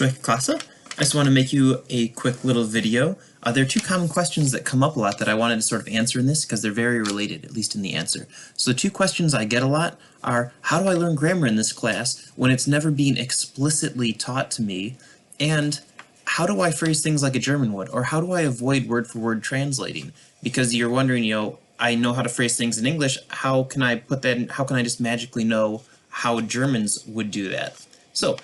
Klasse. I just want to make you a quick little video. There are two common questions that come up a lot that I wanted to sort of answer in this because they're very related, at least in the answer. So the two questions I get a lot are, how do I learn grammar in this class when it's never been explicitly taught to me? And how do I phrase things like a German would? Or how do I avoid word-for-word translating? Because you're wondering, I know how to phrase things in English, how can I put that in, how can I just magically know how Germans would do that? So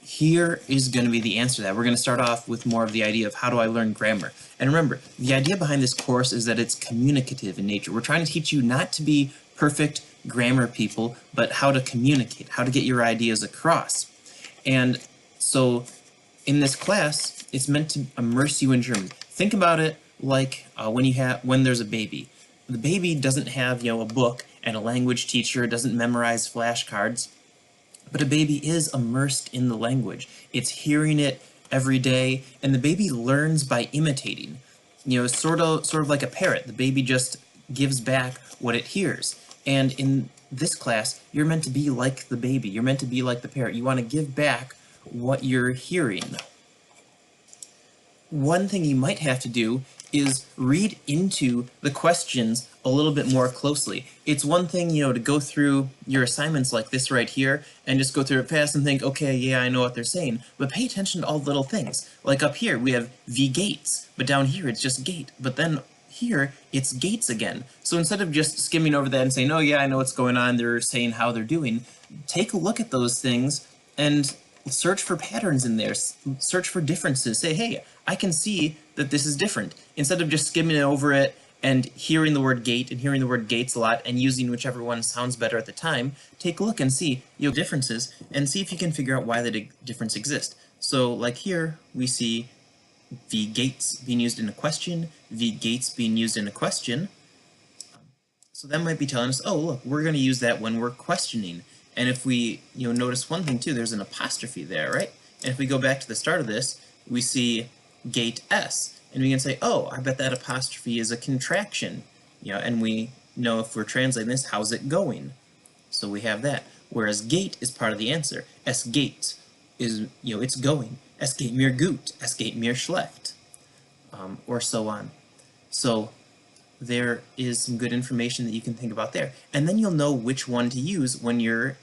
here is going to be the answer to that. We're going to start off with more of the idea of how do I learn grammar. And remember, the idea behind this course is that it's communicative in nature. We're trying to teach you not to be perfect grammar people, but how to communicate, how to get your ideas across. And so in this class, it's meant to immerse you in German. Think about it like when there's a baby. The baby doesn't have a book and a language teacher, doesn't memorize flashcards. But a baby is immersed in the language. It's hearing it every day, and the baby learns by imitating. Sort of like a parrot. The baby just gives back what it hears. And in this class, you're meant to be like the baby. You're meant to be like the parrot. You want to give back what you're hearing. One thing you might have to do is read into the questions a little bit more closely. It's one thing, to go through your assignments like this right here and just go through it fast and think, okay, yeah, I know what they're saying, but pay attention to all the little things. Like up here, we have V gates, but down here it's just gate, but then here it's gates again. So instead of just skimming over that and saying, oh yeah, I know what's going on, they're saying how they're doing, take a look at those things and search for patterns in there, search for differences, say, hey, I can see that this is different. Instead of just skimming over it and hearing the word gate and hearing the word gates a lot and using whichever one sounds better at the time, take a look and see differences and see if you can figure out why the difference exists. So like here, we see V gates being used in a question, V gates being used in a question. So that might be telling us, oh, look, we're going to use that when we're questioning. And if we notice one thing too, there's an apostrophe there, right? And if we go back to the start of this, we see gate S. And we can say, oh, I bet that apostrophe is a contraction. And we know if we're translating this, how's it going? So we have that. Whereas gate is part of the answer. Es geht is, it's going. Es geht mir gut. Es geht mir schlecht. Or so on. So there is some good information that you can think about there. And then you'll know which one to use when you're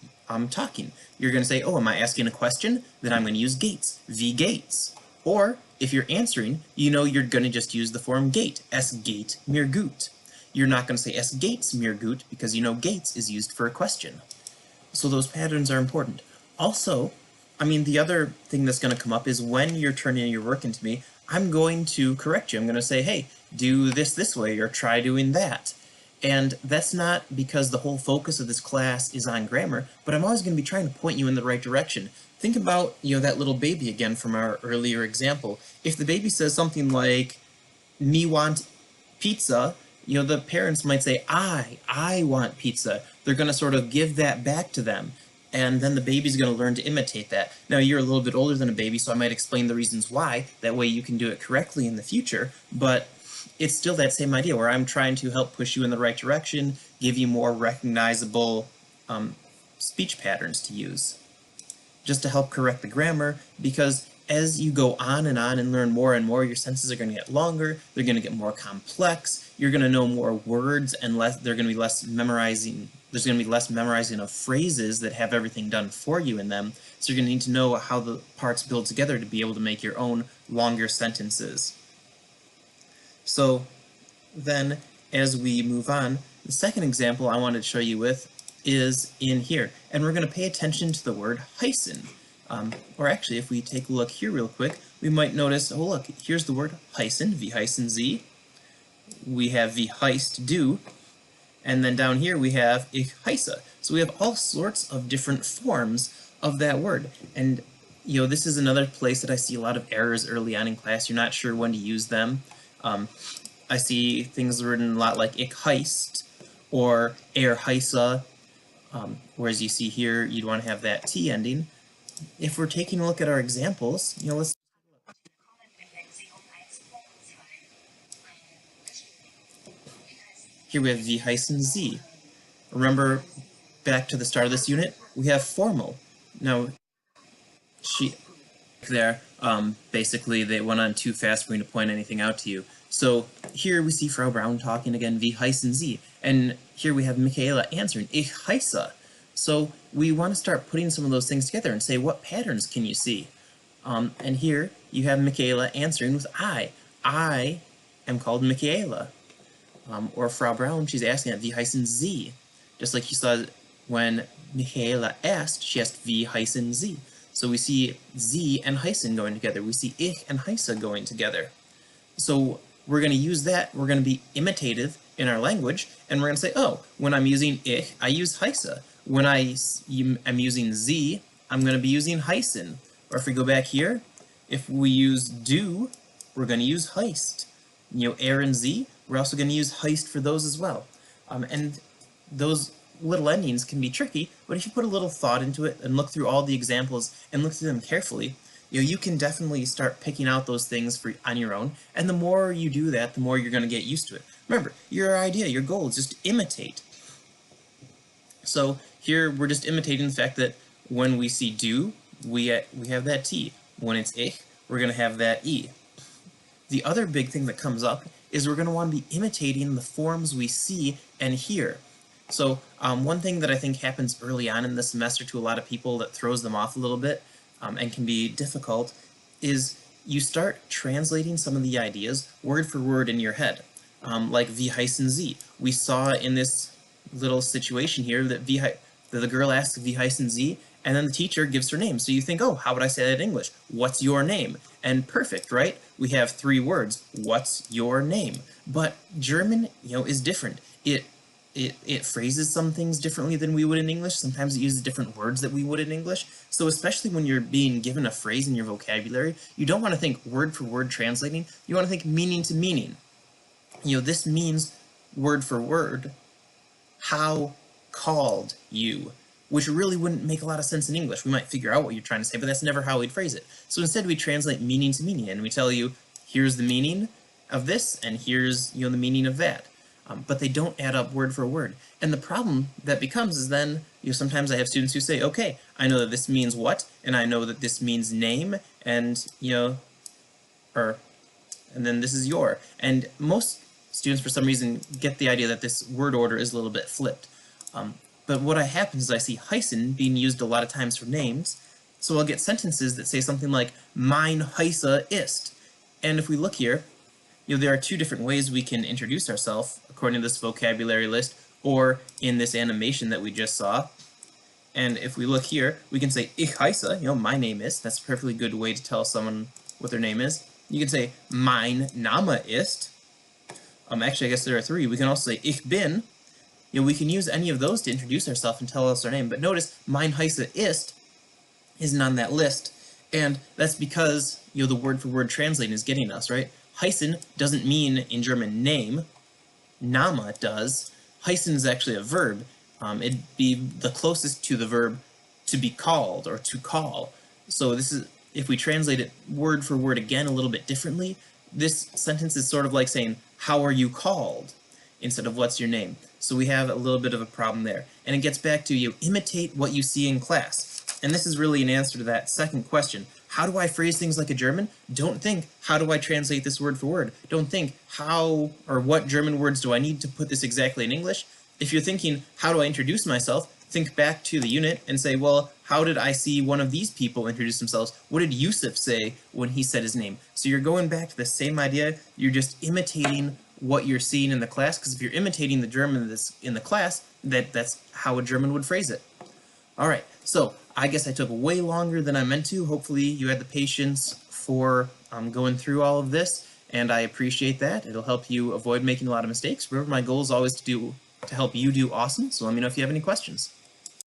talking. You're going to say, oh, am I asking a question? Then I'm going to use gates. V gates. Or if you're answering, you're going to just use the form gate. Es geht mir gut. You're not going to say es gates mir gut because gates is used for a question. So those patterns are important. Also, the other thing that's going to come up is when you're turning your work into me, I'm going to correct you. I'm going to say, hey, do this way or try doing that. And that's not because the whole focus of this class is on grammar, but I'm always going to be trying to point you in the right direction. Think about, that little baby again from our earlier example. If the baby says something like, me want pizza, the parents might say, I want pizza. They're going to sort of give that back to them. And then the baby's going to learn to imitate that. Now, you're a little bit older than a baby, so I might explain the reasons why. That way you can do it correctly in the future. But it's still that same idea where I'm trying to help push you in the right direction, give you more recognizable speech patterns to use, just to help correct the grammar, because as you go on and learn more and more, your sentences are going to get longer, they're going to get more complex, you're going to know more words and they're going to be less memorizing. There's going to be less memorizing of phrases that have everything done for you in them, so you're going to need to know how the parts build together to be able to make your own longer sentences. So then, as we move on, the second example I wanted to show you with is in here, and we're going to pay attention to the word heißen. Or actually, if we take a look here real quick, we might notice, oh look, here's the word heißen, wie heißen Sie. We have wie heißt du. And then down here we have ich heiße. So we have all sorts of different forms of that word. And this is another place that I see a lot of errors early on in class. You're not sure when to use them. I see things written a lot like ich heißt or heiße. Whereas you see here, you'd want to have that T ending. If we're taking a look at our examples, let's here we have wie heißen Sie. Remember, back to the start of this unit, we have formal. Now, there, basically they went on too fast for me to point anything out to you. So here we see Frau Braun talking again, wie heißen Sie? And here we have Michaela answering, ich heiße. So we want to start putting some of those things together and say, what patterns can you see? And here you have Michaela answering with I. I am called Michaela. Or Frau Braun, she's asking at wie heißen Sie? Just like you saw when Michaela asked, she asked wie heißen Sie? So we see Sie and heißen going together. We see ich and heiße going together. So we're going to use that. We're going to be imitative in our language, and we're going to say, oh, when I'm using ich, I use heiße. When I'm using Sie, I'm going to be using heißen. Or if we go back here, if we use do, we're going to use heist. You know, er and Sie, we're also going to use heist for those as well. And those little endings can be tricky, but if you put a little thought into it and look through all the examples and look through them carefully, you can definitely start picking out those things on your own, and the more you do that, the more you're going to get used to it. Remember, your idea, your goal is just to imitate. So here we're just imitating the fact that when we see do, we have that T. When it's ich, we're going to have that E. The other big thing that comes up is we're going to want to be imitating the forms we see and hear. So one thing that I think happens early on in the semester to a lot of people that throws them off a little bit and can be difficult is you start translating some of the ideas word for word in your head. Like wie heißen Sie? We saw in this little situation here that the girl asks wie heißen Sie, and then the teacher gives her name. So you think, oh, how would I say that in English? What's your name? And perfect, right? We have 3 words. What's your name? But German, is different. It phrases some things differently than we would in English. Sometimes it uses different words that we would in English. So especially when you're being given a phrase in your vocabulary, you don't want to think word for word translating. You want to think meaning to meaning. This means word for word, how called you, which really wouldn't make a lot of sense in English. We might figure out what you're trying to say, but that's never how we'd phrase it. So instead we translate meaning to meaning, and we tell you, here's the meaning of this, and here's the meaning of that. But they don't add up word for word. And the problem that becomes is then, sometimes I have students who say, okay, I know that this means what, and I know that this means name, and, and then this is your. And most students, for some reason, get the idea that this word order is a little bit flipped. But what happens is I see heißen being used a lot of times for names, so I'll get sentences that say something like, mein heiße ist. And if we look here, there are 2 different ways we can introduce ourselves according to this vocabulary list or in this animation that we just saw. And if we look here, we can say ich heiße, my name is. That's a perfectly good way to tell someone what their name is. You can say mein Name ist. Actually, I guess there are 3. We can also say ich bin. We can use any of those to introduce ourselves and tell us our name. But notice mein heiße ist isn't on that list. And that's because, the word for word translating is getting us, right? Heißen doesn't mean in German name. Name does. Heißen is actually a verb. It'd be the closest to the verb to be called or to call. So this is, if we translate it word for word again a little bit differently, this sentence is sort of like saying, how are you called? Instead of what's your name. So we have a little bit of a problem there. And it gets back to imitate what you see in class. And this is really an answer to that second question. How do I phrase things like a German? Don't think, how do I translate this word for word? Don't think, how or what German words do I need to put this exactly in English? If you're thinking, how do I introduce myself? Think back to the unit and say, well, how did I see one of these people introduce themselves? What did Yusuf say when he said his name? So you're going back to the same idea. You're just imitating what you're seeing in the class, because if you're imitating the German that's in the class, that's how a German would phrase it. All right, so I guess I took way longer than I meant to. Hopefully you had the patience for going through all of this, and I appreciate that. It'll help you avoid making a lot of mistakes. Remember, my goal is always to help you do awesome, so let me know if you have any questions.